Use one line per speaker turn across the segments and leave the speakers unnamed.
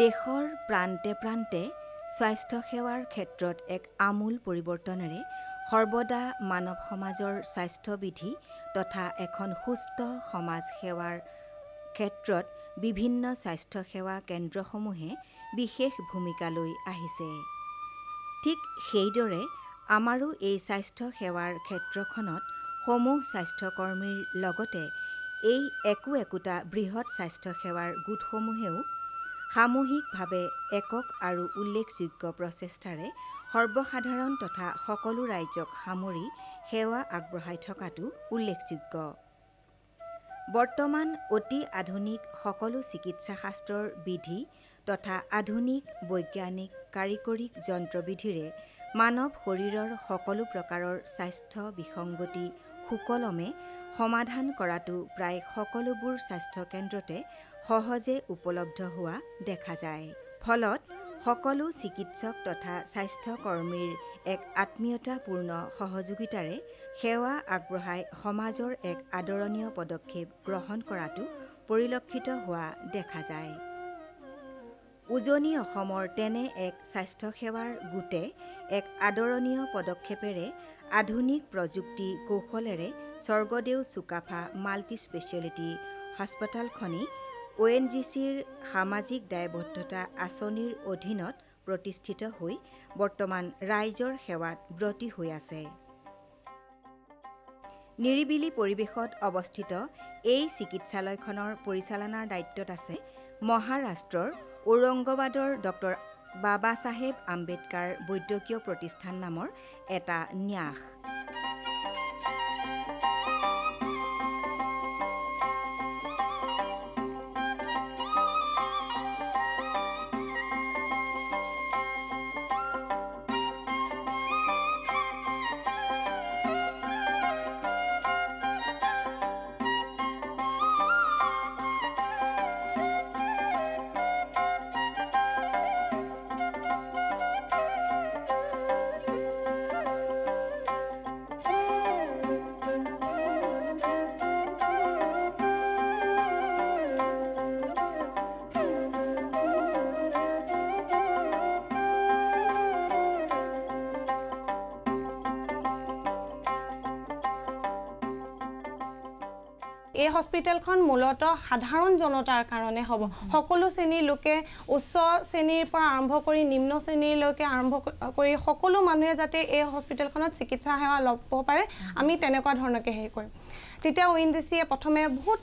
দেশৰ প্ৰান্তে প্ৰান্তে স্বাস্থ্য সেৱাৰ ক্ষেত্ৰত এক আমূল পৰিৱৰ্তনেৰে সৰ্বদা মানৱ সমাজৰ স্বাস্থ্যবিধি তথা এখন সুস্থ সমাজ সেৱাৰ ক্ষেত্ৰত বিভিন্ন স্বাস্থ্য সেৱা কেন্দ্ৰসমূহে বিশেষ ভূমিকা লৈ আহিছে। ঠিক সেইদৰে আমাৰো এই স্বাস্থ্য সেৱাৰ ক্ষেত্ৰখনত সমূহ স্বাস্থ্যকৰ্মীৰ লগতে এই একোটা বৃহৎ স্বাস্থ্য সেৱাৰ গোটসমূহেও সামূহিকভাৱে একক আৰু উল্লেখযোগ্য প্ৰচেষ্টাৰে সৰ্বসাধাৰণ তথা সকলো ৰাইজক সামৰি সেৱা আগবঢ়াই থকাটো উল্লেখযোগ্য। বৰ্তমান অতি আধুনিক সকলো চিকিৎসাশাস্ত্ৰৰ বিধি তথা আধুনিক বৈজ্ঞানিক কাৰিকৰীক যন্ত্ৰবিধিৰে মানৱ শৰীৰৰ সকলো প্ৰকাৰৰ স্বাস্থ্য বিসংগতি সুকলমে সমাধান কৰাটো প্ৰায় সকলোবোৰ স্বাস্থ্য কেন্দ্ৰতে সহজে উপলব্ধ হোৱা দেখা যায়। ফলত সকলো চিকিৎসক তথা স্বাস্থ্যকৰ্মীৰ এক আত্মীয়তাপূৰ্ণ সহযোগিতাৰে সেৱা আগবঢ়াই সমাজৰ এক আদৰণীয় পদক্ষেপ গ্ৰহণ কৰাটো পৰিলক্ষিত হোৱা দেখা যায়। উজনি অসমৰ তেনে এক স্বাস্থ্যসেৱাৰ গোটে এক আদৰণীয় পদক্ষেপেৰে আধুনিক প্ৰযুক্তি কৌশলেৰে স্বৰ্গদেউ চুকাফা মাল্টি স্পেচিয়েলিটি হাস্পতালখনি ONGCৰ সামাজিক দায়বদ্ধতা আঁচনিৰ অধীনত প্ৰতিষ্ঠিত হৈ বৰ্তমান ৰাইজৰ সেৱাত ব্ৰতী হৈ আছে। নিৰিবিলি পৰিৱেশত অৱস্থিত এই চিকিৎসালয়খনৰ পৰিচালনাৰ দায়িত্বত আছে মহাৰাষ্ট্ৰৰ ঔৰংগাবাদৰ ডক্টৰ বাবা চাহেব আম্বেদকাৰ বৈদ্যকীয় প্ৰতিষ্ঠান নামৰ এটা ন্যাস।
এই হস্পিটেলখন মূলত সাধাৰণ জনতাৰ কাৰণে হ'ব। সকলো শ্ৰেণীৰ লোকে উচ্চ শ্ৰেণীৰ পৰা আৰম্ভ কৰি নিম্ন শ্ৰেণীলৈকে আৰম্ভ কৰি সকলো মানুহে যাতে এই হস্পিটেলখনত চিকিৎসা সেৱা ল'ব পাৰে আমি তেনেকুৱা ধৰণকে হেৰি কৰিম। তেতিয়া ONGCয়ে প্ৰথমে বহুত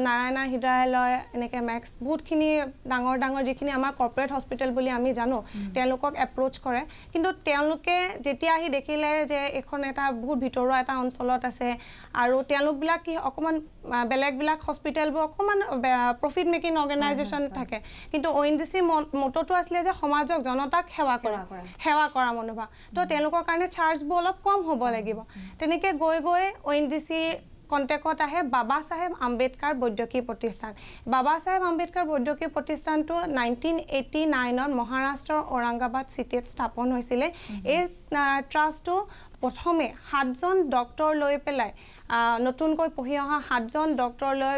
নাৰায়ণা হৃদয়ালয় এনেকৈ মেক্স বহুতখিনি ডাঙৰ ডাঙৰ যিখিনি আমাৰ কৰ্পৰেট হস্পিটেল বুলি আমি জানো তেওঁলোকক এপ্ৰ'চ কৰে। কিন্তু তেওঁলোকে যেতিয়া আহি দেখিলে যে এখন এটা বহুত ভিতৰুৱা এটা অঞ্চলত আছে আৰু তেওঁলোকবিলাক কি অকণমান বেলেগবিলাক হস্পিটেলবোৰ অকণমান প্ৰফিট মেকিং অৰ্গেনাইজেশ্যন থাকে, কিন্তু ONGC মটটো আছিলে যে সমাজক জনতাক সেৱা কৰা মনোভাৱ। তো তেওঁলোকৰ কাৰণে চাৰ্জবোৰ অলপ কম হ'ব লাগিব। তেনেকৈ গৈ ONGC কণ্টেক্টত আহে বাবা চাহেব আম্বেদকাৰ বৈদ্যকীয় প্ৰতিষ্ঠান। বাবা চাহেব আম্বেদকাৰ বৈদ্যকীয় প্ৰতিষ্ঠানটো 1989ত মহাৰাষ্ট্ৰৰ ঔৰংগাবাদ চিটিত স্থাপন হৈছিলে। এই ট্ৰাষ্টটো প্ৰথমে 7জন ডক্টৰ লৈ পেলাই নতুনকৈ পঢ়ি অহা 7জন ডক্টৰ লৈ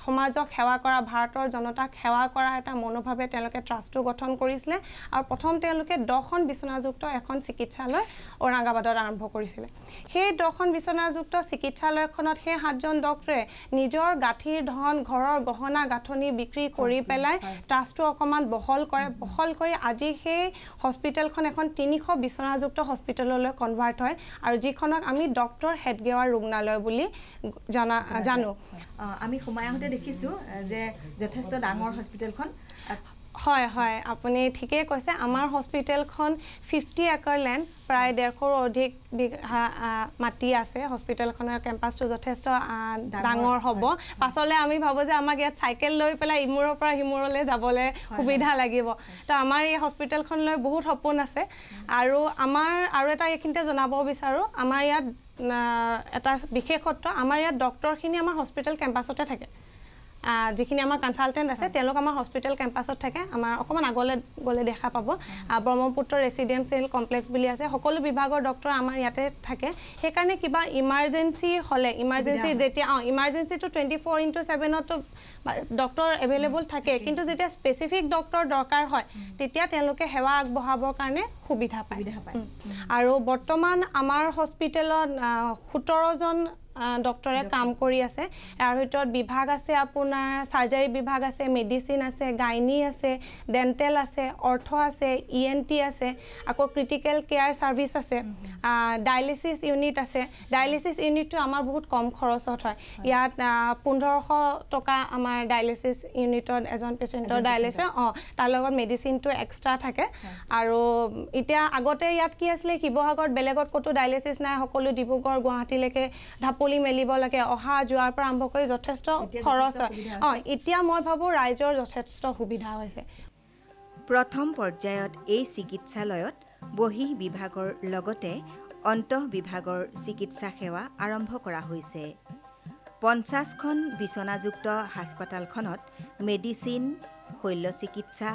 সমাজক সেৱা কৰা ভাৰতৰ জনতাক সেৱা কৰা এটা মনোভাৱে তেওঁলোকে ট্ৰাষ্টটো গঠন কৰিছিলে আৰু প্ৰথম তেওঁলোকে 10খন বিচনাযুক্ত এখন চিকিৎসালয় ঔৰংগাবাদত আৰম্ভ কৰিছিলে। সেই 10খন বিচনাযুক্ত চিকিৎসালয়খনত সেই 7জন ডক্টৰে নিজৰ গাঁঠিৰ ধন ঘৰৰ গহনা গাঁথনি বিক্ৰী কৰি পেলাই ট্ৰাষ্টটো অকণমান বহল কৰি আজি সেই হস্পিটেলখন এখন 300 বিচনাযুক্ত হস্পিটেললৈ কনভাৰ্ট হয় আৰু যিখনক আমি ডক্টৰ হেডগেৱাৰ ৰুগ্নালয় বুলি জানো।
আমি সোমাই আহোঁতে দেখিছোঁ যে যথেষ্ট ডাঙৰ হস্পিটেলখন।
হয় হয়, আপুনি ঠিকেই কৈছে। আমাৰ হস্পিটেলখন 50 একৰ লেণ্ড, প্ৰায় 150ৰো অধিক মাটি আছে। হস্পিটেলখনৰ কেম্পাছটো যথেষ্ট ডাঙৰ হ'ব। পাছলৈ আমি ভাবোঁ যে আমাক ইয়াত চাইকেল লৈ পেলাই ইমূৰৰ পৰা সিমূৰলৈ যাবলৈ সুবিধা লাগিব। তো আমাৰ এই হস্পিটেলখনলৈ বহুত সপোন আছে। আৰু আমাৰ আৰু এটা এইখিনিতে জনাব বিচাৰোঁ, আমাৰ ইয়াত এটা বিশেষত্ব, আমাৰ ইয়াত ডক্টৰখিনি আমাৰ হস্পিটেল কেম্পাছতে থাকে। যিখিনি আমাৰ কনসালটেন্ট আছে তেওঁলোক আমাৰ হস্পিটেল কেম্পাছত থাকে আমাৰ অকমান আগলে গলে দেখা পাব ব্ৰহ্মপুত্ৰ ৰেসিডেন্সিয়েল কমপ্লেক্স বুলি আছে সকলো বিভাগৰ ডক্টৰ আমাৰ ইয়াতে থাকে সেই কাৰণে কিবা ইমাৰ্জেন্সি হলে ইমাৰ্জেন্সি যেতিয়া ইমাৰ্জেন্সি তো 24/7 তো ডক্টৰ এভেইলেবল থাকে কিন্তু যেতিয়া স্পেসিফিক ডক্টৰ দৰকাৰ হয় তেতিয়া তেওঁলোকে সেৱা আগবঢ়াবৰ কাৰণে সুবিধা পায় আৰু বৰ্তমান আমাৰ হস্পিটেলত 17 জন ডক্টৰে কাম কৰি আছে ইয়াৰ ভিতৰত বিভাগ আছে আপোনাৰ সাৰ্জাৰী বিভাগ আছে মেডিসিন আছে গাইনি আছে ডেন্টেল আছে অৰ্থ আছে ইএনটি আছে আকৌ ক্ৰিটিকেল কেয়াৰ সাৰ্ভিস আছে ডায়ালিসিস ইউনিট আছে ডায়ালিসিস ইউনিটটো আমাৰ বহুত কম খৰচত হয় ইয়াত 1500 টকা আমাৰ ডায়ালিসিস ইউনিটত এজন পেশেন্টৰ ডায়ালিসিস তাৰ লগত মেডিসিনটো এক্সট্ৰা থাকে আৰু এতিয়া আগতে ইয়াত কি আছিল শিৱসাগৰত বেলেগত কতো ডায়ালিসিস নাই সকলো ডিব্ৰুগড় গুৱাহাটীলৈকে ঢাপলি মেলিব লাগে অহা যোৱাৰ পৰা আৰম্ভ কৰি যথেষ্ট খৰচ হয় এতিয়া মই ভাবো ৰাইজৰ যথেষ্ট সুবিধা হৈছে
প্ৰথম পৰ্যায়ত এই চিকিৎসালয়ত বহিঃ বিভাগৰ লগতে অন্তঃ বিভাগৰ চিকিৎসা সেৱা আৰম্ভ কৰা হৈছে 50খন বিছনাযুক্ত হাস্পতালখনত মেডিসিন শল্য চিকিৎসা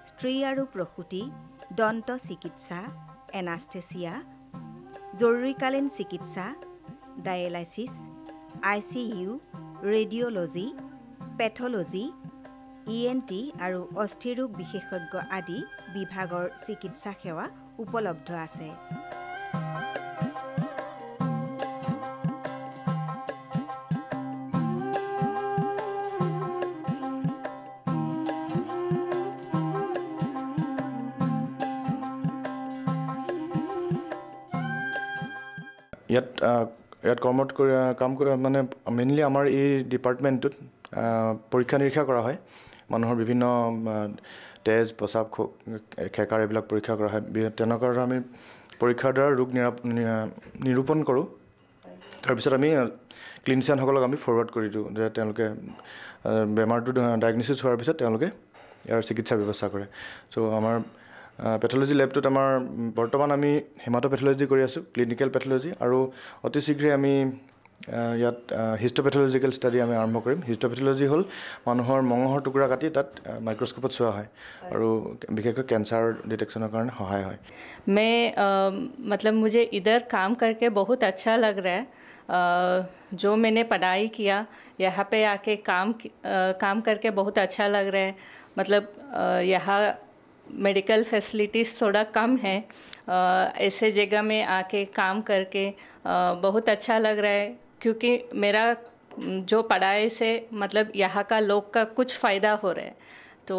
স্ত্ৰী আৰু প্ৰসূতি দন্ত চিকিৎসা এনাস্থেচিয়া জৰুৰীকালীন চিকিৎসা dialysis ICU radiology pathology ENT আৰু অস্থিৰোগ বিশেষজ্ঞ আদি বিভাগৰ চিকিৎসা সেৱা উপলব্ধ আছে
ইয়াত কৰ্মত কাম কৰা মানে মেইনলি আমাৰ এই ডিপাৰ্টমেণ্টটোত পৰীক্ষা নিৰীক্ষা কৰা হয় মানুহৰ বিভিন্ন তেজ প্ৰসাৱ খেকাৰ এইবিলাক পৰীক্ষা কৰা হয় তেনেকুৱা আমি পৰীক্ষাৰ দ্বাৰা ৰোগ নিৰূপণ কৰোঁ তাৰপিছত আমি ক্লিনিচিয়ানসকলক আমি ফৰৱাৰ্ড কৰি দিওঁ যে তেওঁলোকে বেমাৰটো ডায়েগনচিছ হোৱাৰ পিছত তেওঁলোকে ইয়াৰ চিকিৎসা ব্যৱস্থা কৰে চ' আমাৰ পেথলজি ল্যাবটোত আমাৰ বৰ্তমান আমি হেমাটোপেথলজি কৰি আছোঁ ক্লিনিকেল পেথলজি আৰু অতি শীঘ্ৰে আমি ইয়াত হিষ্টোপেথলজিকেল ষ্টাডি আমি আৰম্ভ কৰিম হিষ্টোপেথলজি হ'ল মানুহৰ মঙহৰ টুকুৰা কাটি তাত মাইক্ৰস্কোপত চোৱা হয় আৰু বিশেষকৈ কেঞ্চাৰ ডিটেকশ্যনৰ কাৰণে সহায় হয়
मैं मतलब मुझे इधर काम करके बहुत अच्छा लग रहा है जो मैंने पढ़ाई किया यहाँ पे आके काम करके बहुत अच्छा लग रहा है मतलब यहाँ मेडिकल फैसिलिटीज़ थोड़ा कम है ऐसे जगह में आके काम करके बहुत अच्छा लग रहा है क्योंकि मेरा जो पढ़ाई से मतलब यहाँ का लोग का कुछ फ़ायदा हो रहा है तो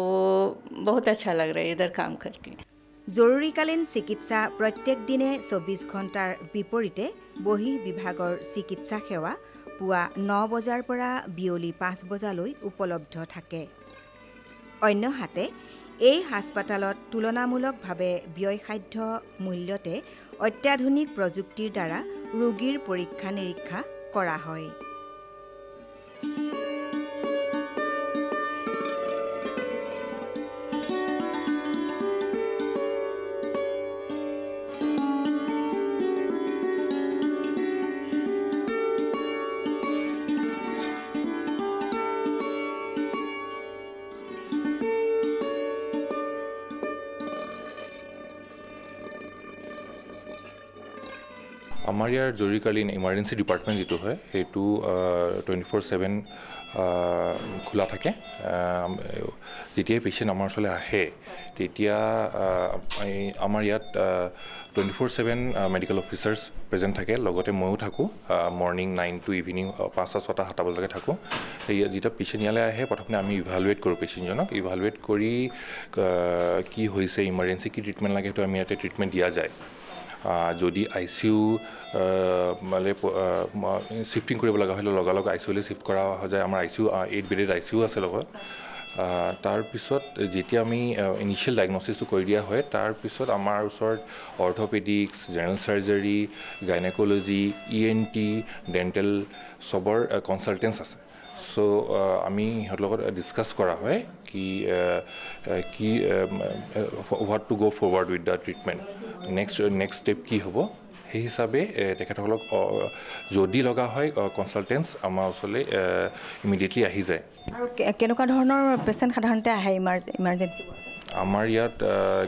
बहुत अच्छा लग रहा है इधर काम करके
জৰুৰীকালীন চিকিৎসা প্ৰত্যেক দিনে 24 ঘণ্টাৰ বিপৰীতে বহিঃ বিভাগৰ চিকিৎসা সেৱা পুৱা 9 বজাৰ পৰা বিয়লি 5 বজালৈ উপলব্ধ থাকে অন্যহাতে এই হাস্পতালত তুলনামূলকভাৱে ব্যয়সাধ্য মূল্যতে অত্যাধুনিক প্ৰযুক্তিৰ দ্বাৰা ৰোগীৰ পৰীক্ষা নিৰীক্ষা কৰা হয়
আমাৰ ইয়াৰ জৰুৰীকালীন ইমাৰ্জেঞ্চি ডিপাৰ্টমেণ্ট যিটো হয় সেইটো 24/7 খোলা থাকে যেতিয়াই পেচেণ্ট আমাৰ ওচৰলৈ আহে তেতিয়া আমাৰ ইয়াত 24/7 মেডিকেল অফিচাৰ্ছ প্ৰেজেণ্ট থাকে লগতে ময়ো থাকোঁ মৰ্ণিং 9 to ইভিনিং 5টা 6টা 7টা বজালৈকে থাকোঁ যেতিয়া পেচেণ্ট ইয়ালৈ আহে প্ৰথমে আমি ইভালুৱেট কৰোঁ পেচেণ্টজনক ইভালুৱেট কৰি কি হৈছে ইমাৰ্জেঞ্চি কি ট্ৰিটমেণ্ট লাগে সেইটো আমি ইয়াতে ট্ৰিটমেণ্ট দিয়া যায় যদি ICU মানে শিফটিং কৰিব লগা হ'লে লগালগ ICUলৈ শিফ্ট কৰা যায় আমাৰ ICU 8 বেডেড ICU আছে লগত তাৰপিছত যেতিয়া আমি ইনিচিয়েল ডায়েগনচিছটো কৰি দিয়া হয় তাৰপিছত আমাৰ ওচৰত orthopaedics general surgery gynaecology ENT dental চবৰ কনচালটেণ্টছ আছে সো আমি ইহঁতৰ লগত ডিছকাছ কৰা হয় কি হোৱাট টু গ' forward with the treatment next step কি হ'ব সেই হিচাপে তেখেতসকলক যদি লগা হয় কনচালটেণ্টছ আমাৰ ওচৰলৈ ইমিডিয়েটলি আহি যায়।
আৰু কেনেকুৱা ধৰণৰ পেচেণ্ট সাধাৰণতে আহে ইমাৰ্জেঞ্চি?
আমাৰ ইয়াত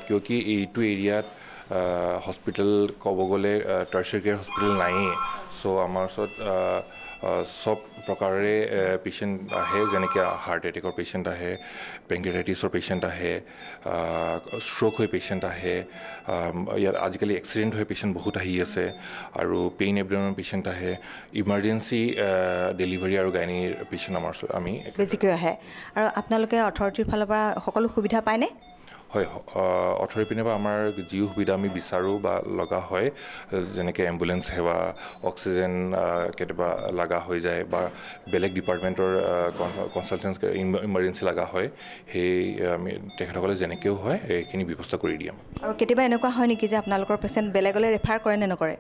কিয় কি এইটো এৰিয়াত হস্পিটেল ক'ব গ'লে টাৰ্চিয়াৰী কেয়াৰ হস্পিটেল নায়েই, চ' আমাৰ ওচৰত চব প্ৰকাৰে পেচেণ্ট আহে, যেনেকৈ হাৰ্ট এটেকৰ পেচেণ্ট আহে, পেংক্ৰিয়াটাইটিছৰ পেচেণ্ট আহে, ষ্ট্ৰ'ক হৈ পেচেণ্ট আহে, ইয়াত আজিকালি এক্সিডেণ্ট হৈ পেচেণ্ট বহুত আহি আছে, আৰু পেইন এবডমেনৰ পেচেণ্ট আহে, ইমাৰ্জেঞ্চি ডেলিভাৰী আৰু গাইনীৰ পেচেণ্ট আমাৰ ওচৰত আমি
বেছিকৈ আহে। আৰু আপোনালোকে অথৰিটিৰ ফালৰ পৰা সকলো সুবিধা পায়নে?
হয়, অথৰিটিৰ পিনে পৰা আমাৰ যি সুবিধা আমি বিচাৰোঁ বা লগা হয়, যেনেকৈ এম্বুলেঞ্চ সেৱা, অক্সিজেন কেতিয়াবা লগা হৈ যায়, বা বেলেগ ডিপাৰ্টমেণ্টৰ কনচালটেঞ্চ ইমাৰ্জেঞ্চি লগা হয়, সেই আমি তেখেতসকলে যেনেকৈও হয় এইখিনি ব্যৱস্থা কৰি দিম।
আৰু কেতিয়াবা এনেকুৱা হয় নেকি যে আপোনালোকৰ পেচেণ্ট বেলেগলৈ ৰেফাৰ কৰে নে নকৰে?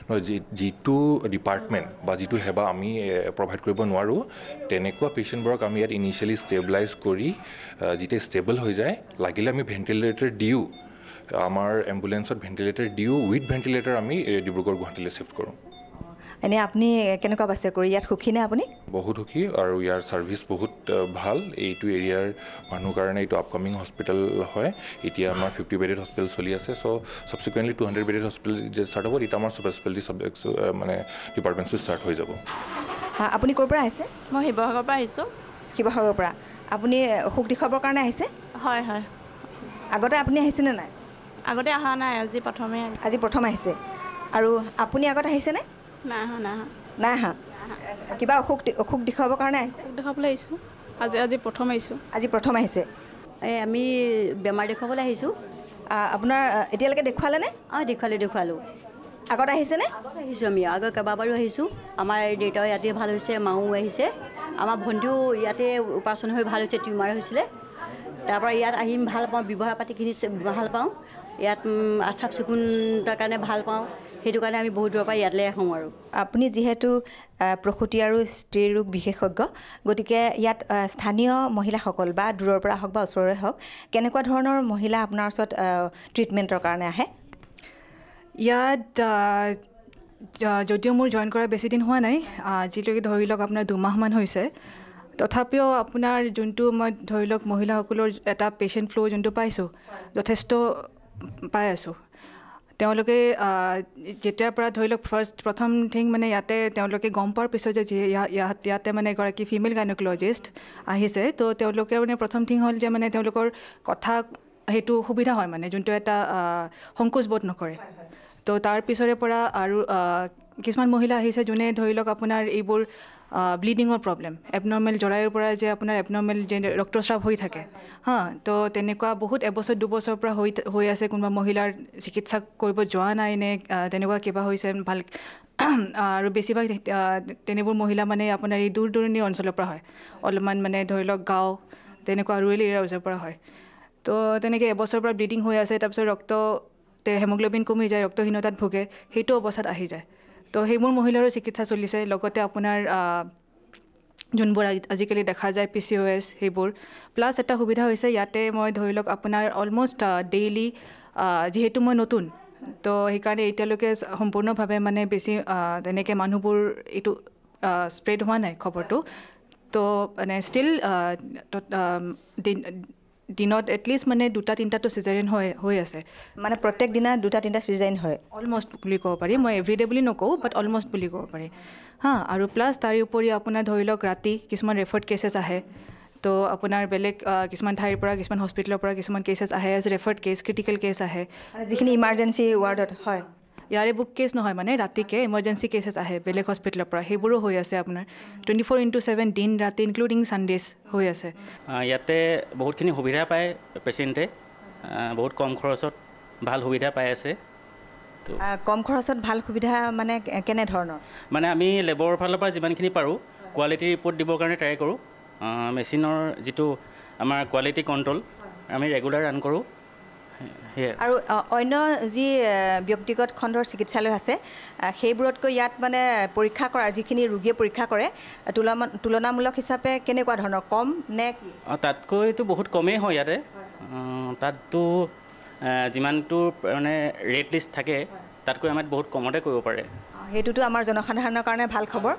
নহয়, যিটো ডিপাৰ্টমেণ্ট বা যিটো সেৱা আমি প্ৰভাইড কৰিব নোৱাৰোঁ, তেনেকুৱা পেচেণ্টবোৰক আমি ইয়াত ইনিচিয়েলি ষ্টেবিলাইজ কৰি যেতিয়া ষ্টেবল হৈ যায়, লাগিলে আমি ভেণ্টিলেটৰ দিওঁ, আমাৰ এম্বুলেঞ্চত ভেণ্টিলেটৰ দিওঁ, উইথ ভেণ্টিলেটৰ আমি ডিব্ৰুগড় গুৱাহাটীলৈ শিফ্ট কৰোঁ।
এনেই আপুনি কেনেকুৱা পাইছে কৰি? ইয়াত সুখী নে আপুনি?
বহুত সুখী, আৰু ইয়াৰ ছাৰ্ভিচ বহুত ভাল। এইটো এৰিয়াৰ মানুহৰ কাৰণে এইটো আপকামিং হস্পিটেল হয়। এতিয়া আমাৰ 50 বেডেড হস্পিটেল চলি আছে, চ' ছাবচিকুৱেণ্টলি 200 বেডেড হস্পিটেল যে ষ্টাৰ্ট হ'ব, এতিয়া আমাৰ ছুপাৰ স্পেচিয়েলিটি মানে ডিপাৰ্টমেণ্টটো ষ্টাৰ্ট হৈ যাব।
আপুনি ক'ৰ পৰা আহিছে?
মই শিৱসাগৰৰ পৰা আহিছোঁ।
শিৱসাগৰৰ পৰা। আপুনি অসুখ দেখুৱাবৰ কাৰণে আহিছে?
হয় হয়।
আগতে আপুনি আহিছেনে নাই?
আগতে অহা নাই, আজি প্ৰথমে আহিছে।
আজি প্ৰথম আহিছে। আৰু আপুনি আগত আহিছেনে?
নাই অহা নাই অহা।
নাই অহা। কিবা অসুখ দেখুৱাবৰ কাৰণে আহিছে?
অসুখ দেখাবলৈ আহিছোঁ। আজি প্ৰথম আহিছোঁ।
আজি প্ৰথম আহিছে।
আমি বেমাৰ দেখুৱাবলৈ আহিছোঁ।
আপোনাৰ এতিয়ালৈকে দেখুৱালেনে?
অঁ, দেখুৱালোঁ।
আগত আহিছেনে?
আগত আহিছোঁ আমি, আগত কেইবাবাৰো আহিছোঁ। আমাৰ দেউতাও ইয়াতে ভাল হৈছে, মাও আহিছে। আমাৰ ভণ্টিও ইয়াতে অপাৰেশ্যন হৈ ভাল হৈছে, টিউমাৰ হৈছিলে। তাৰপৰা ইয়াত আহিম, ভাল পাওঁ, ব্যৱহাৰ পাতিখিনি ভাল পাওঁ। ইয়াত চাফ চিকুণতাৰ কাৰণে ভাল পাওঁ, সেইটো কাৰণে আমি বহুত দূৰৰ পৰা ইয়ালৈ আহোঁ। আৰু
আপুনি যিহেতু প্ৰসূতি আৰু স্ত্ৰী ৰোগ বিশেষজ্ঞ, গতিকে ইয়াত স্থানীয় মহিলাসকল বা দূৰৰ পৰা হওক বা ওচৰৰে হওক, কেনেকুৱা ধৰণৰ মহিলা আপোনাৰ ওচৰত ট্ৰিটমেণ্টৰ কাৰণে আহে?
ইয়াত যদিও মোৰ জইন কৰা বেছি দিন হোৱা নাই, আজিলৈকে ধৰি লওক আপোনাৰ 2 মাহমান হৈছে, তথাপিও আপোনাৰ যোনটো মই ধৰি লওক মহিলাসকলৰ এটা পেচেণ্ট ফ্ল' যোনটো পাইছোঁ, যথেষ্ট পাই আছোঁ। তেওঁলোকে যেতিয়াৰ পৰা ধৰি লওক প্ৰথম থিং মানে ইয়াতে তেওঁলোকে গম পোৱাৰ পিছত যে ইয়াতে মানে এগৰাকী ফিমেল গাইনকলজিষ্ট আহিছে, তো তেওঁলোকে মানে প্ৰথম থিং হ'ল যে মানে তেওঁলোকৰ কথা সেইটো সুবিধা হয়, মানে যোনটো এটা সংকোচ বোধ নকৰে। তো তাৰ পিছৰে পৰা আৰু কিছুমান মহিলা আহিছে যোনে ধৰি লওক আপোনাৰ এইবোৰ ব্লিডিঙৰ প্ৰব্লেম, এবনৰ্মেল জৰায়ুৰ পৰা যে আপোনাৰ এবনৰ্মেল যে ৰক্তস্ৰাৱ হৈ থাকে, তো তেনেকুৱা বহুত এবছৰ 2 বছৰৰ পৰা হৈ আছে। কোনোবা মহিলাৰ চিকিৎসা কৰিব যোৱা নাই নে তেনেকুৱা কিবা হৈছে ভাল, আৰু বেছিভাগ তেনেবোৰ মহিলা মানে আপোনাৰ এই দূৰ দূৰণিৰ অঞ্চলৰ পৰা হয়, অলপমান মানে ধৰি লওক গাঁও তেনেকুৱা ৰুৰেল এৰিয়াৰ পৰা হয়। তো তেনেকৈ এবছৰৰ পৰা ব্লিডিং হৈ আছে, তাৰপিছত হেমোগ্ল'বিন কমি যায়, ৰক্তহীনতাত ভোগে, সেইটো অৱস্থাত আহি যায়। তো সেইবোৰ মহিলাৰো চিকিৎসা চলিছে। লগতে আপোনাৰ যোনবোৰ আজিকালি দেখা যায় PCOS, সেইবোৰ প্লাছ এটা সুবিধা হৈছে ইয়াতে মই ধৰি লওক আপোনাৰ অলমষ্ট ডেইলি, যিহেতু মই নতুন, তো সেইকাৰণে এতিয়ালৈকে সম্পূৰ্ণভাৱে মানে বেছি তেনেকৈ মানুহবোৰ এইটো স্প্ৰেড হোৱা নাই খবৰটো। তো মানে ষ্টিল দিনত এটলিষ্ট মানে 2-3টাটো চিজাৰিন হৈ আছে।
মানে প্ৰত্যেক দিনা 2-3টা চিজাৰিন হয়?
অলমষ্ট বুলি ক'ব পাৰি, মই এভৰিডে বুলি নকওঁ, বাট অলমষ্ট বুলি ক'ব পাৰি। আৰু প্লাছ তাৰ উপৰি আপোনাৰ ধৰি লওক ৰাতি কিছুমান ৰেফাৰ্ড কেছেছ আহে, তো আপোনাৰ বেলেগ কিছুমান ঠাইৰ পৰা, কিছুমান হস্পিটেলৰ পৰা কিছুমান কেছেছ আহে as referred case, critical case আহে,
যিখিনি ইমাৰ্জেঞ্চি ৱাৰ্ডত হয়।
ইয়াৰে বুক কেছ নহয়, মানে ৰাতিকে ইমাৰ্জেঞ্চি কেছেছ আহে বেলেগ হস্পিটেলৰ পৰা, সেইবোৰো হৈ আছে আপোনাৰ 24/7 দিন ৰাতি ইনক্লুডিং ছানডেজ হৈ আছে।
ইয়াতে বহুতখিনি সুবিধা পায় পেচেণ্টে, বহুত কম খৰচত ভাল সুবিধা পাই আছে।
কম খৰচত ভাল সুবিধা মানে কেনেধৰণৰ?
মানে আমি লেবৰ ফালৰ পৰা যিমানখিনি পাৰোঁ কোৱালিটি ৰিপৰ্ট দিবৰ কাৰণে ট্ৰাই কৰোঁ। মেচিনৰ যিটো আমাৰ কোৱালিটি কণ্ট্ৰল আমি ৰেগুলাৰ ৰান কৰোঁ।
আৰু অন্য যি ব্যক্তিগত খণ্ডৰ চিকিৎসালয় আছে, সেইবোৰতকৈ ইয়াত মানে পৰীক্ষা কৰাৰ যিখিনি ৰোগীয়ে পৰীক্ষা কৰে তুলনামূলক হিচাপে কেনেকুৱা ধৰণৰ, কম নে?
তাতকৈতো বহুত কমেই হয় ইয়াতে। তাততো যিমানটো মানে ৰেট লিষ্ট থাকে তাতকৈ আমাৰ বহুত কমতে কৰিব পাৰে।
সেইটোতো আমাৰ জনসাধাৰণৰ কাৰণে ভাল খবৰ।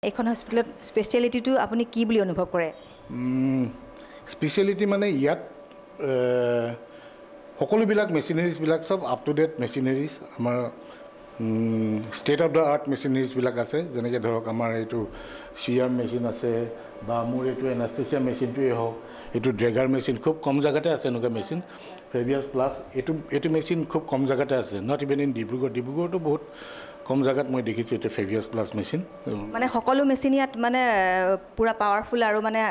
এখন হস্পিটেলত স্পেচিয়েলিটিটো আপুনি কি বুলি অনুভৱ কৰে?
স্পেচিয়েলিটি মানে ইয়াত সকলোবিলাক মেচিনাৰিজবিলাক চব আপ টু ডেট মেচিনাৰিজ, আমাৰ ষ্টেট অফ দ্য আৰ্ট মেচিনাৰিজবিলাক আছে। যেনেকৈ ধৰক আমাৰ এইটো চিয়াৰ মেচিন আছে, বা মোৰ এইটো এনাষ্টেচিয়া মেচিনটোৱেই হওক, এইটো ড্ৰেগাৰ মেচিন খুব কম জেগাতে আছে। এনেকুৱা মেচিন ফেভিয়াছ প্লাছ এইটো মেচিন খুব কম জেগাতে আছে। নট ইভেন ইন ডিব্ৰুগড়তো বহুত কম জেগাত মই দেখিছোঁ এইটো ফেভিয়াছ প্লাছ মেচিন।
মানে সকলো মেচিন ইয়াত মানে পূৰা পাৱাৰফুল আৰু মানে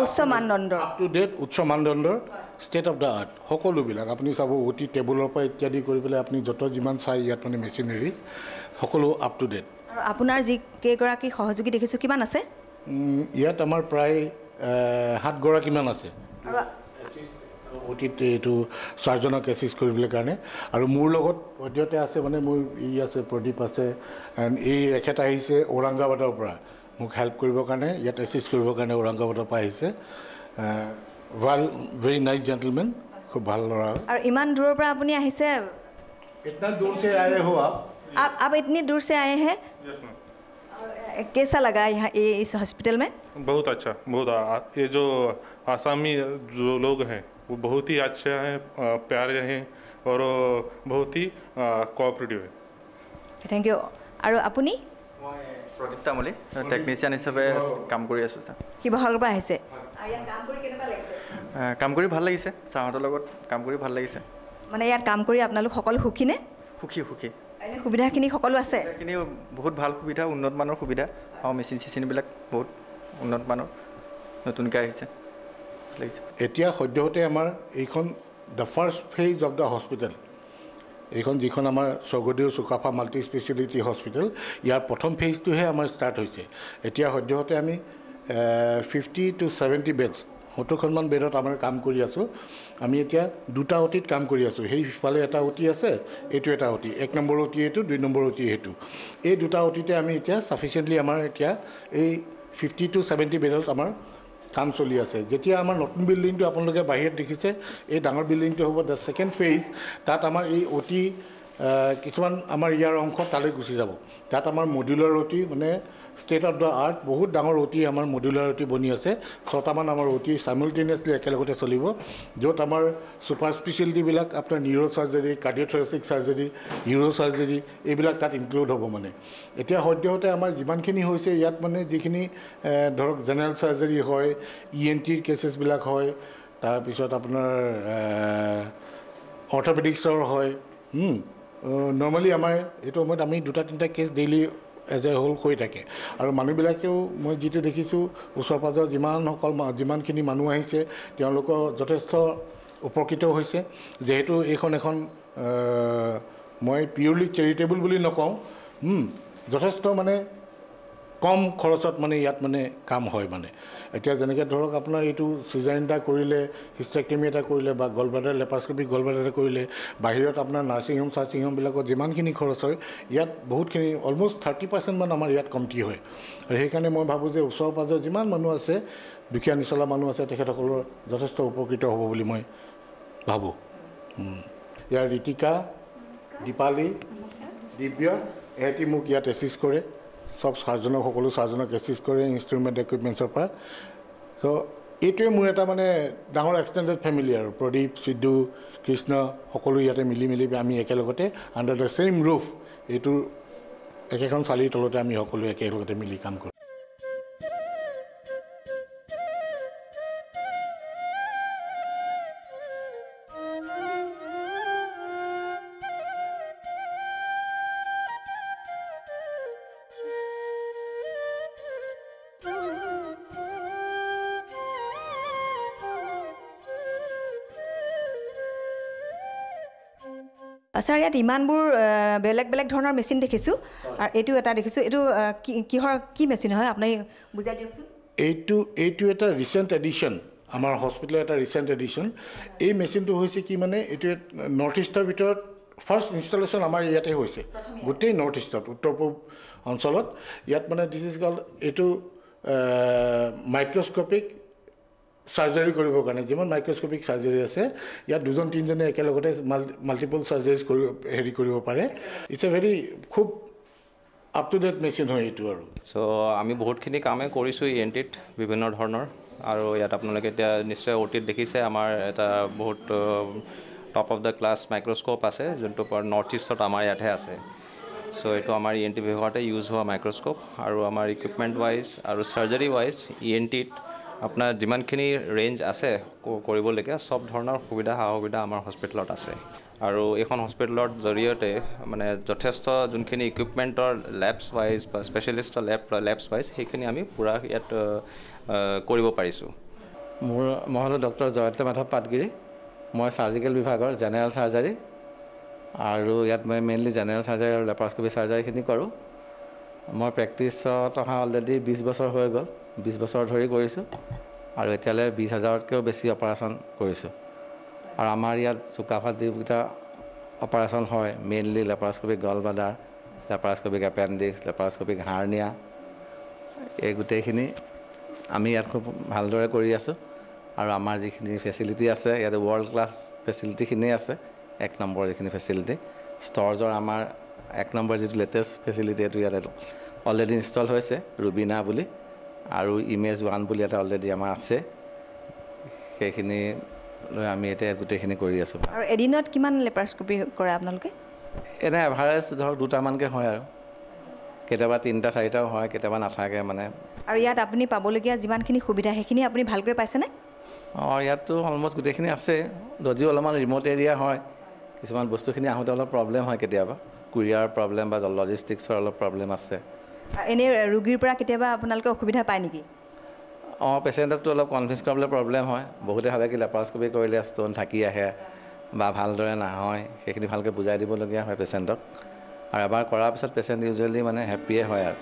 উচ্চ মানদণ্ডৰ,
আপ টু ডেট উচ্চ মানদণ্ডৰ, ষ্টেট অফ দ্য আৰ্ট সকলোবিলাক। আপুনি চাব অতি টেবুলৰ পৰা ইত্যাদি কৰি পেলাই আপুনি যিমান চাই ইয়াত মানে মেচিনাৰিজ সকলো আপ টু ডেট।
আৰু আপোনাৰ যি কেইগৰাকী সহযোগী দেখিছোঁ কিমান আছে?
ইয়াত আমাৰ প্ৰায় 7 গৰাকীমান আছে অতীত এইটো চাৰ্জনক এচিষ্ট কৰিবলৈ কাৰণে। আৰু মোৰ লগত সদ্যহতে আছে মানে মোৰ আছে প্ৰদীপ আছে, এণ্ড এখেত আহিছে ঔৰংগাবাদৰ পৰা মোক হেল্প কৰিবৰ কাৰণে, ইয়াত এচিষ্ট কৰিবৰ কাৰণে ঔৰংগাবাদৰ পৰা আহিছে। ভেৰি নাইচ জেণ্টলমেন, খুব ভাল ল'ৰা।
আৰু ইমান দূৰৰ পৰা আপুনি আহিছে?
इतना दूर से आए हो
आप इतनी दूर से आए हैं? कैसा लगा यहाँ इस हॉस्पिटल में?
बहुत अच्छा, बहुत ये जो आसामी जो लोग हैं वो बहुत ही अच्छे हैं, प्यारे हैं और बहुत ही कोऑपरेटिव है।
Thank you. আৰু আপুনি?
মই প্ৰদীপ তামুলী, টেকনিচিয়ান হিচাপে কাম কৰি আছোঁ ছাৰ।
শিৱসাগৰৰ পৰা আহিছে? আৰু ইয়াত কাম কৰি কেনেকুৱা লাগিছে?
কাম কৰি ভাল লাগিছে, ছাৰহঁতৰ লগত কাম কৰি ভাল লাগিছে।
মানে ইয়াত কাম কৰি আপোনালোক সকলো সুখীনে?
সুখী।
এনে সুবিধাখিনি সকলো আছে?
সুবিধাখিনি বহুত ভাল সুবিধা, উন্নত মানৰ সুবিধা। মেচিন চেচিনবিলাক বহুত উন্নত মানৰ, নতুনকৈ আহিছে, ভাল লাগিছে।
এতিয়া সদ্যহতে আমাৰ এইখন the first phase of the hospital, এইখন যিখন আমাৰ স্বৰ্গদেউ চুকাফা মাল্টি স্পেচিয়েলিটি হস্পিটেল, ইয়াৰ প্ৰথম ফেজটোহে আমাৰ ষ্টাৰ্ট হৈছে। এতিয়া সদ্যহতে আমি 50 to 70 বেডছ, 70খনমান বেডত আমাৰ কাম কৰি আছোঁ। আমি এতিয়া 2টা অতিত কাম কৰি আছোঁ। সেইফালে এটা অতি আছে, এইটো এটা অতি, 1 নম্বৰ অতি এইটো, 2 নম্বৰ অতি সেইটো। এই 2টা অতিতে আমি এতিয়া ছাফিচিয়েণ্টলি আমাৰ এতিয়া এই 50 to 70 বেডত আমাৰ কাম চলি আছে। যেতিয়া আমাৰ নতুন বিল্ডিংটো আপোনালোকে বাহিৰত দেখিছে, এই ডাঙৰ বিল্ডিংটো হ'ব দ্য ছেকেণ্ড ফেজ। তাত আমাৰ এই অতি কিছুমান আমাৰ ইয়াৰ অংশ তালৈ গুচি যাব। তাত আমাৰ মডুলাৰ অতি, মানে ষ্টেট অফ দ্য আৰ্ট বহুত ডাঙৰ অতি আমাৰ মডুলাৰ অতি বনি আছে। 6টামান আমাৰ অতি চাইমুলটেনিয়াছলি একেলগতে চলিব, য'ত আমাৰ ছুপাৰ স্পেচিয়েলিটিবিলাক আপোনাৰ নিউৰ' চাৰ্জাৰী, কাৰ্ডিঅ'থৰেচিক চাৰ্জাৰী, ইউৰ' চাৰ্জাৰী এইবিলাক তাত ইনক্লুড হ'ব। মানে এতিয়া সদ্যহতে আমাৰ যিমানখিনি হৈছে ইয়াত মানে যিখিনি ধৰক জেনেৰেল চাৰ্জাৰী হয়, ENT কেছেছবিলাক হয়, তাৰপিছত আপোনাৰ অৰ্থপেডিক্সৰ হয়। নৰ্মেলি আমাৰ এইটো সময়ত আমি 2-3টা cases daily as a whole হৈ থাকে। আৰু মানুহবিলাকেও মই যিটো দেখিছোঁ, ওচৰ পাজৰ যিমানখিনি মানুহ আহিছে তেওঁলোকৰ যথেষ্ট উপকৃত হৈছে। যিহেতু এইখন এখন মই পিয়ৰলি চেৰিটেবল বুলি নকওঁ, যথেষ্ট মানে কম খৰচত মানে ইয়াত মানে কাম হয়। মানে এতিয়া যেনেকৈ ধৰক আপোনাৰ এইটো চিজাৰিন এটা কৰিলে, হিষ্টেক্টমি এটা কৰিলে, বা গলব্লাডাৰ লেপাৰস্কপি গলব্লাডাৰ এটা কৰিলে, বাহিৰত আপোনাৰ নাৰ্ছিং হোমবিলাকত যিমানখিনি খৰচ হয় ইয়াত বহুতখিনি অলম'ষ্ট 30% মান আমাৰ ইয়াত কমটি হয়। আৰু সেইকাৰণে মই ভাবোঁ যে ওচৰ পাজৰ যিমান মানুহ আছে, দুখীয়া নিচলা মানুহ আছে, তেখেতসকলৰ যথেষ্ট উপকৃত হ'ব বুলি মই ভাবোঁ। ইয়াৰ ৰীতিকা, দীপালী, দিব্য এহেঁতি মোক ইয়াত এচিষ্ট কৰে, সব সকলো চাৰ্জনক এচিষ্ট কৰে ইনষ্ট্ৰুমেণ্ট ইকুইপমেণ্টছৰ পৰা। চ' এইটোৱে মোৰ এটা মানে ডাঙৰ এক্সটেণ্ডেড ফেমিলি আৰু প্ৰদীপ, সিদ্ধু, কৃষ্ণ সকলো ইয়াতে মিলি আমি একেলগতে আণ্ডাৰ দ্য ছেইম ৰুফ, এইটোৰ একেখন চালিৰ তলতে আমি সকলো একেলগতে মিলি কাম কৰোঁ।
ছাৰ ইয়াত ইমানবোৰ বেলেগ বেলেগ ধৰণৰ মেচিন দেখিছোঁ আৰু এইটো এটা দেখিছোঁ এইটো কিহৰ কি মেচিন হয় আপুনি বুজাই দিয়কচোন
এইটো এটা ৰিচেণ্ট এডিশ্যন আমাৰ হস্পিটেলৰ এটা ৰিচেণ্ট এডিশ্যন এই মেচিনটো হৈছে কি মানে এইটো নৰ্থ ইষ্টৰ ভিতৰত ফাৰ্ষ্ট ইনষ্টলেশ্যন আমাৰ ইয়াতে হৈছে গোটেই নৰ্থ ইষ্টত উত্তৰ পূব অঞ্চলত ইয়াত মানে দিছ ইজ কল্ড এইটো মাইক্ৰস্কপিক চাৰ্জাৰী কৰিবৰ কাৰণে যিমান মাইক্ৰস্কপিক চাৰ্জাৰী আছে ইয়াত 2-3জনে একেলগতে মাল্টিপল চাৰ্জাৰীজ কৰিব পাৰে ইটছ এ ভেৰি খুব আপ টু ডেট মেচিন হয় এইটো আৰু
চ' আমি বহুতখিনি কামেই কৰিছোঁ ENTত বিভিন্ন ধৰণৰ আৰু ইয়াত আপোনালোকে এতিয়া নিশ্চয় OTত দেখিছে আমাৰ এটা বহুত top of the class microscope আছে যোনটো নৰ্থ ইষ্টত আমাৰ ইয়াতহে আছে চ' এইটো আমাৰ ENT বিভাগতে ইউজ হোৱা মাইক্ৰস্কোপ আৰু আমাৰ ইকুইপমেণ্ট ৱাইজ আৰু চাৰ্জাৰী ৱাইজ ENTত আপোনাৰ যিমানখিনি ৰেঞ্জ আছে কৰিবলগীয়া চব ধৰণৰ সুবিধা সা সুবিধা আমাৰ হস্পিটেলত আছে আৰু এইখন হস্পিটেলৰ জৰিয়তে মানে যথেষ্ট যোনখিনি ইকুইপমেণ্টৰ লেবছ ৱাইজ বা স্পেচিয়েলিষ্টৰ লেবছ ৱাইজ সেইখিনি আমি পূৰা ইয়াত কৰিব পাৰিছোঁ
মই হ'লোঁ ডক্টৰ জয়ন্ত মাধৱ পাটগিৰি মই চাৰ্জিকেল বিভাগৰ জেনেৰেল চাৰ্জাৰী আৰু ইয়াত মই মেইনলি জেনেৰেল চাৰ্জাৰী আৰু লেপাৰস্কপি চাৰ্জাৰীখিনি কৰোঁ মই প্ৰেক্টিছত অহা অলৰেডি 20 বছৰ হৈ গ'ল 20 বছৰ ধৰি কৰিছোঁ আৰু এতিয়ালৈ 20,000তকৈও বেছি অপাৰেশ্যন কৰিছোঁ আৰু আমাৰ ইয়াত চুকাফাত যিকেইটা অপাৰেশ্যন হয় মেইনলি লেপাৰস্কপিক গল ব্লাডাৰ লেপাৰস্কপিক এপেণ্ডিক্স লেপাৰস্কপিক হাৰ্নিয়া এই গোটেইখিনি আমি ইয়াত খুব ভালদৰে কৰি আছোঁ আৰু আমাৰ যিখিনি ফেচিলিটি আছে ইয়াতে ৱৰ্ল্ড ক্লাছ ফেচিলিটিখিনি আছে 1 নম্বৰ যিখিনি ফেচিলিটি ষ্টৰ্জৰ আমাৰ 1 নম্বৰ যিটো লেটেষ্ট ফেচিলিটি এইটো ইয়াতে অলৰেডি ইনষ্টল হৈছে ৰুবিনা বুলি আৰু ইমেজ 1 বুলি এটা অলৰেডি আমাৰ আছে সেইখিনি লৈ আমি এতিয়া গোটেইখিনি কৰি আছোঁ
আৰু এদিনত কিমান লেপাৰস্কপি কৰে আপোনালোকে
এনে এভাৰেজ ধৰক 2টামানকৈ হয় আৰু কেতিয়াবা 3টা 4টাও হয় কেতিয়াবা নাথাকে মানে
আৰু ইয়াত আপুনি পাবলগীয়া যিমানখিনি সুবিধা সেইখিনি আপুনি ভালকৈ পাইছেনে
ইয়াততো অলমষ্ট গোটেইখিনি আছে যদিও অলপমান ৰিম'ট এৰিয়া হয় কিছুমান বস্তুখিনি আহোঁতে অলপ প্ৰব্লেম হয় কেতিয়াবা কুৰিয়াৰ প্ৰব্লেম বা লজিষ্টিক্সৰ অলপ প্ৰব্লেম আছে
এনেই ৰোগীৰ পৰা কেতিয়াবা আপোনালোকে অসুবিধা পায় নেকি
পেচেণ্টকতো অলপ কনভিন্স কৰাবলৈ প্ৰব্লেম হয় বহুতে ভাবে কি লেপাৰস্কপি কৰিলে ষ্ট'ন থাকি আহে বা ভালদৰে নহয় সেইখিনি ভালকৈ বুজাই দিবলগীয়া হয় পেচেণ্টক আৰু এবাৰ কৰাৰ পিছত পেচেণ্ট ইউজুৱেলি মানে হেপ্পিয়ে হয় আৰু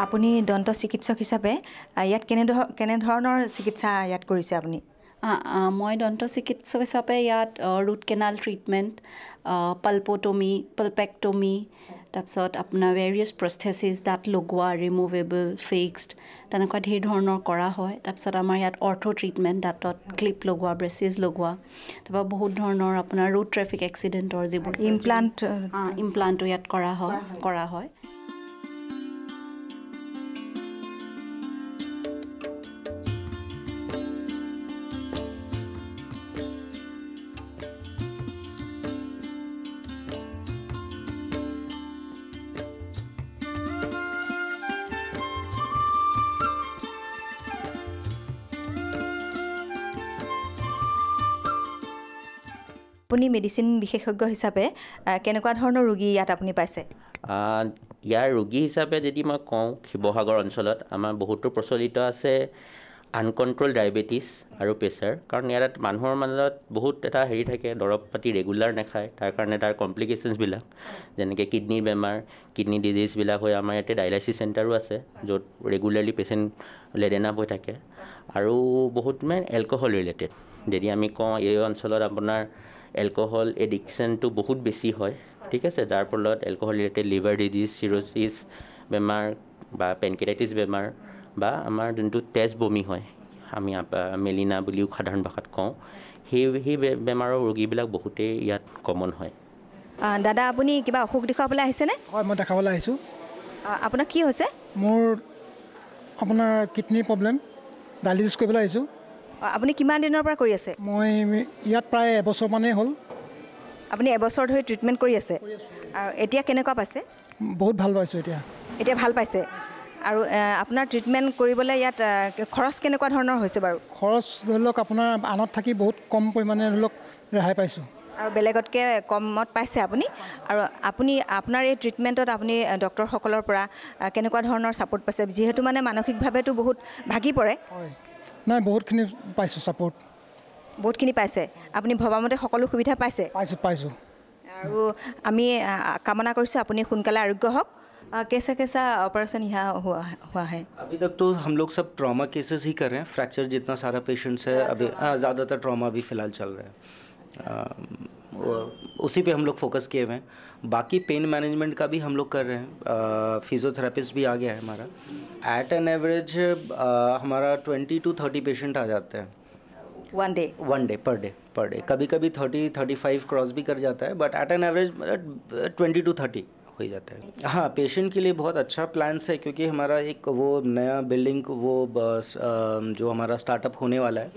আপুনি দন্ত চিকিৎসক হিচাপে ইয়াত কেনেধৰণৰ চিকিৎসা ইয়াত কৰিছে আপুনি
মই দন্ত চিকিৎসক হিচাপে ইয়াত ৰুট কেনাল ট্ৰিটমেণ্ট পাল্পটমি পাল্পেক্টমি তাৰপিছত আপোনাৰ ভেৰিয়াছ প্ৰস্থেচিছ দাঁত লগোৱা ৰিমুভেবল ফিক্সড তেনেকুৱা ধেৰ ধৰণৰ কৰা হয় তাৰপিছত আমাৰ ইয়াত অৰ্থ ট্ৰিটমেণ্ট দাঁতত ক্লিপ লগোৱা ব্ৰেচেছ লগোৱা তাৰপৰা বহুত ধৰণৰ আপোনাৰ ৰোড ট্ৰেফিক এক্সিডেণ্টৰ যিবোৰ ইমপ্লাণ্টো ইয়াত কৰা হয়
আপুনি মেডিচিন বিশেষজ্ঞ হিচাপে কেনেকুৱা ধৰণৰ ৰোগী ইয়াত আপুনি পাইছে
ইয়াৰ ৰোগী হিচাপে যদি মই কওঁ শিৱসাগৰ অঞ্চলত আমাৰ বহুতো প্ৰচলিত আছে আনকণ্ট্ৰল ডায়েবেটিছ আৰু প্ৰেছাৰ কাৰণ ইয়াত মানুহৰ মাজত বহুত এটা হেৰি থাকে দৰৱ পাতি ৰেগুলাৰ নাখায় তাৰ কাৰণে তাৰ কমপ্লিকেশ্যনছবিলাক যেনেকৈ কিডনীৰ বেমাৰ কিডনী ডিজিজবিলাক হৈ আমাৰ ইয়াতে ডায়েলাইচিছ চেণ্টাৰো আছে য'ত ৰেগুলাৰলি পেচেণ্ট লেডেন আপ হৈ থাকে আৰু বহুত মানে এলকহল ৰিলেটেড যদি আমি কওঁ এই অঞ্চলত আপোনাৰ এলকহল এডিকশ্যনটো বহুত বেছি হয় ঠিক আছে যাৰ ফলত alcohol related liver disease cirrhosis বেমাৰ বা পেনকেটাইটিছ বেমাৰ বা আমাৰ যোনটো তেজ বমি হয় আমি মেলিনা বুলিও সাধাৰণ ভাষাত কওঁ সেই বেমাৰৰ ৰোগীবিলাক বহুতেই ইয়াত কমন হয়
দাদা আপুনি কিবা অসুখ দেখুৱাবলৈ আহিছেনে
হয় মই দেখাবলৈ আহিছোঁ
আপোনাৰ কি হৈছে
মোৰ আপোনাৰ কিডনীৰ প্ৰব্লেম ডায়েলিচিছ কৰিবলৈ আহিছোঁ
আপুনি কিমান দিনৰ পৰা কৰি আছে
মই ইয়াত প্ৰায় এবছৰমানেই হ'ল
আপুনি এবছৰ ধৰি ট্ৰিটমেণ্ট কৰি আছে আৰু এতিয়া কেনেকুৱা পাইছে
বহুত ভাল পাইছোঁ এতিয়া
ভাল পাইছে আৰু আপোনাৰ ট্ৰিটমেণ্ট কৰিবলৈ ইয়াত খৰচ কেনেকুৱা ধৰণৰ হৈছে বাৰু?
খৰচ ধৰি লওক আপোনাৰ আনত থাকি বহুত কম পৰিমাণে ধৰি লওক ৰেহাই পাইছোঁ।
আৰু বেলেগতকৈ কমত পাইছে আপুনি? আৰু আপুনি আপোনাৰ এই ট্ৰিটমেণ্টত আপুনি ডক্টৰসকলৰ পৰা কেনেকুৱা ধৰণৰ ছাপোৰ্ট পাইছে, যিহেতু মানে মানসিকভাৱেতো বহুত ভাগি পৰে?
হয়, নাই বহুতখিনি পাইছোঁ ছাপোৰ্ট।
বহুতখিনি পাইছে? আপুনি ভবামতে সকলো সুবিধা পাইছে?
পাইছোঁ।
আৰু আমি কামনা কৰিছোঁ আপুনি সোনকালে আৰোগ্য হওক। कैसा कैसा ऑपरेशन यहाँ हुआ है?
अभी तक तो हम लोग सब ट्रॉमा केसेस ही कर रहे हैं। फ्रैक्चर जितना सारा पेशेंट्स है अभी ज़्यादातर ट्रॉमा भी फ़िलहाल चल रहा है, उसी पे हम लोग फोकस किए हुए हैं। बाकी पेन मैनेजमेंट का भी हम लोग कर रहे हैं, फिजियोथेरेपिस्ट भी आ गया है हमारा। एट एन एवरेज हमारा 20 to 30 पेशेंट आ जाते हैं
वन डे
पर डे। कभी कभी 30-35 क्रॉस भी कर जाता है, but at an average 20 to 30 हो ही जाता है। हाँ, पेशेंट के लिए बहुत अच्छा प्लान्स है, क्योंकि हमारा एक वो नया बिल्डिंग वो जो हमारा स्टार्टअप होने वाला है,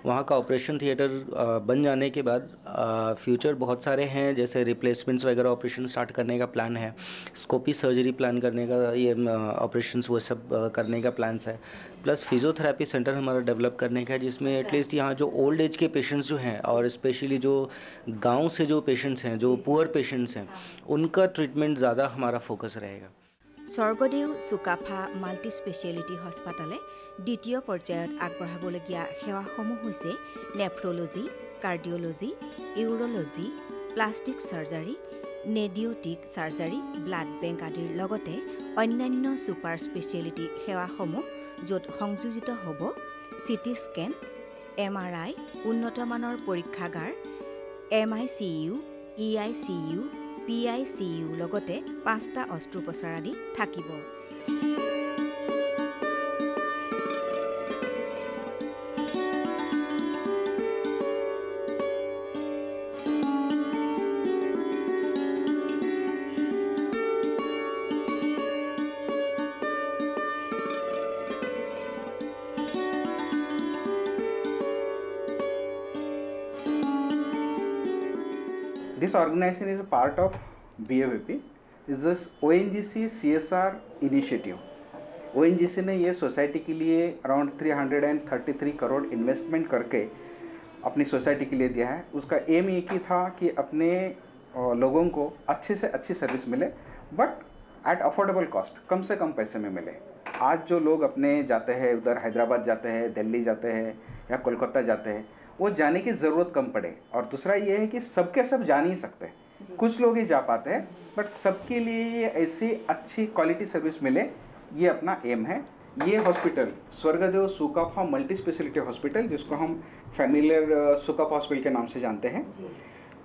वहाँ का ऑपरेशन थिएटर बन जाने के बाद फ्यूचर बहुत सारे हैं, जैसे रिप्लेसमेंट्स वगैरह ऑपरेशन स्टार्ट करने का प्लान है, स्कोपी सर्जरी प्लान करने का, ये ऑपरेशंस वो सब करने का प्लान्स है। प्लस फिजियोथेरेपी सेंटर हमारा डेवलप करने का है, जिसमें एटलीस्ट यहाँ जो ओल्ड एज के पेशेंट्स जो हैं, और स्पेशली जो गांव से जो पेशेंट्स हैं, जो पुअर पेशेंट्स हैं, उनका ट्रीटमेंट ज़्यादा हमारा फोकस रहेगा।
স্বৰ্গদেউ চুকাফা মাল্টি স্পেচিয়েলিটি হস্পিটালে দ্বিতীয় পৰ্যায়ত আগবঢ়াবলগীয়া সেৱাসমূহ হৈছে nephrology, cardiology, urology, plastic surgery, নেডিঅ'টিক চাৰ্জাৰী, ব্লাড বেংক আদিৰ লগতে অন্যান্য ছুপাৰ স্পেচিয়েলিটি সেৱাসমূহ, য'ত সংযোজিত হ'ব চিটি স্কেন, MRI, উন্নতমানৰ পৰীক্ষাগাৰ, MICU, EICU, PICU লগতে 5টা অস্ত্ৰোপচাৰ আদি থাকিব।
This organization is a part of BAVP. Is this ONGC CSR initiative. ONGC ने ये सोसाइटी के लिए अराउंड 333 करोड़ इन्वेस्टमेंट करके अपनी सोसाइटी के लिए दिया है। उसका एम एक ही था कि अपने लोगों को अच्छे से अच्छी सर्विस मिले, बट एट अफोर्डेबल कॉस्ट, कम से कम पैसे में मिले। आज जो लोग अपने जाते हैं, उधर हैदराबाद जाते हैं, दिल्ली जाते हैं या कोलकाता जाते हैं, वो जाने की ज़रूरत कम पड़े। और दूसरा ये है कि सबके सब जा नहीं सकते, कुछ लोग ही जा पाते हैं, बट सबके लिए ऐसी अच्छी क्वालिटी सर्विस मिले, ये अपना एम है। ये hospital Swargadeo Sukapha multi speciality hospital, जिसको हम फैमिलियर सुकाफा हॉस्पिटल के नाम से जानते हैं,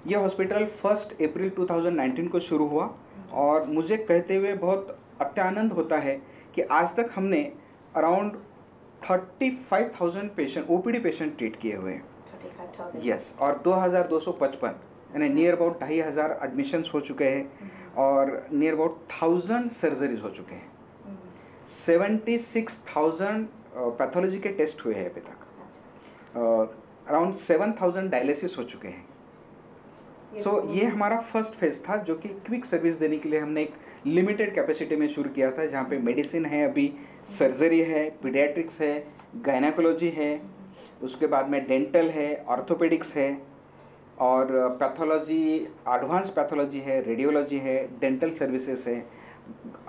ये हॉस्पिटल 1 अप्रैल 2019 को शुरू हुआ। और मुझे कहते हुए बहुत अत्यानंद होता है कि आज तक हमने around 35,000 patient OPD patient treat किए हुए हैं। यस, और 2255 यानी नियर अबाउट 2500 एडमिशन्स हो चुके हैं, और नियर अबाउट 1000 सर्जरीज हो चुके हैं। 76,000 पैथोलॉजी के टेस्ट हुए हैं अभी तक। अराउंड 7,000 डायलिसिस हो चुके हैं। सो ये हमारा फर्स्ट फेज था, जो कि क्विक सर्विस देने के लिए हमने एक लिमिटेड कैपेसिटी में शुरू किया था, जहाँ पे मेडिसिन है, अभी सर्जरी है, पीडियाट्रिक्स है, गायनेकोलॉजी है, उसके बाद में डेंटल है, ऑर्थोपेडिक्स है, और पैथोलॉजी, एडवांस पैथोलॉजी है, रेडियोलॉजी है, डेंटल सर्विसेज है,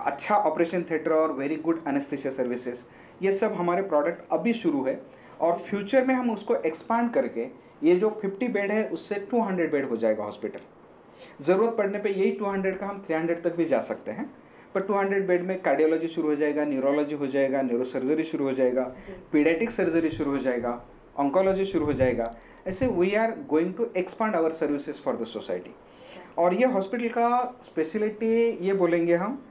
अच्छा ऑपरेशन थिएटर और वेरी गुड एनेस्थीसिया सर्विसेज। ये सब हमारे प्रोडक्ट अभी शुरू है, और फ्यूचर में हम उसको एक्सपांड करके ये जो 50 बेड है उससे 200 बेड हो जाएगा हॉस्पिटल। ज़रूरत पड़ने पे यही 200 का हम 300 तक भी जा सकते हैं, पर 200 बेड में कार्डियोलॉजी शुरू हो जाएगा, न्यूरोलॉजी हो जाएगा, न्यूरो सर्जरी शुरू हो जाएगा, पीडियाट्रिक सर्जरी शुरू हो जाएगा, ऑन्कोलॉजी शुरू हो जाएगा। ऐसे we are going to expand our services for the society. और ये हॉस्पिटल का स्पेशलिटी ये बोलेंगे हम,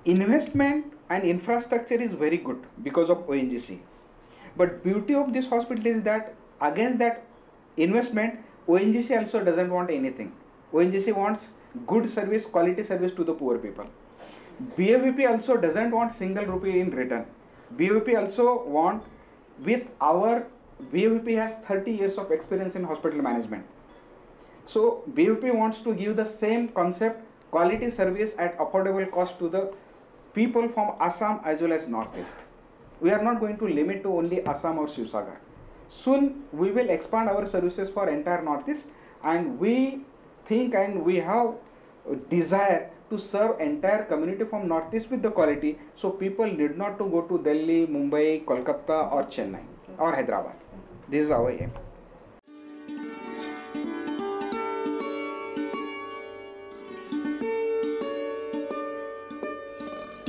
investment and infrastructure is very good because of ONGC, but beauty of this hospital is that against that investment, ONGC also doesn't want anything. ONGC wants good service, quality service to the poor people. BAVP also doesn't want single rupee in return. BAVP also want, with our, BAVP has 30 years of experience in hospital management. So BAVP wants to give the same concept, quality service at affordable cost to the people from Assam as well as Northeast. We are not going to limit to only Assam or Shivsagar. Soon we will expand our services for entire Northeast, and we think and we have desire to serve entire community from Northeast with the quality, so people need not to go to Delhi, Mumbai, Kolkata or Chennai or Hyderabad. This is our aim.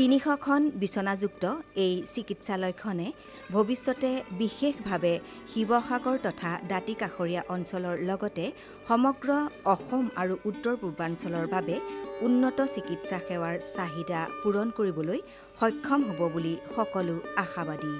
তিনিশখন বিচনাযুক্ত এই চিকিৎসালয়খনে ভৱিষ্যতে বিশেষভাৱে শিৱসাগৰ তথা দাঁতি কাষৰীয়া অঞ্চলৰ লগতে সমগ্ৰ অসম আৰু উত্তৰ পূৰ্বাঞ্চলৰ বাবে উন্নত চিকিৎসা সেৱাৰ চাহিদা পূৰণ কৰিবলৈ সক্ষম হ'ব বুলি সকলো আশাবাদী।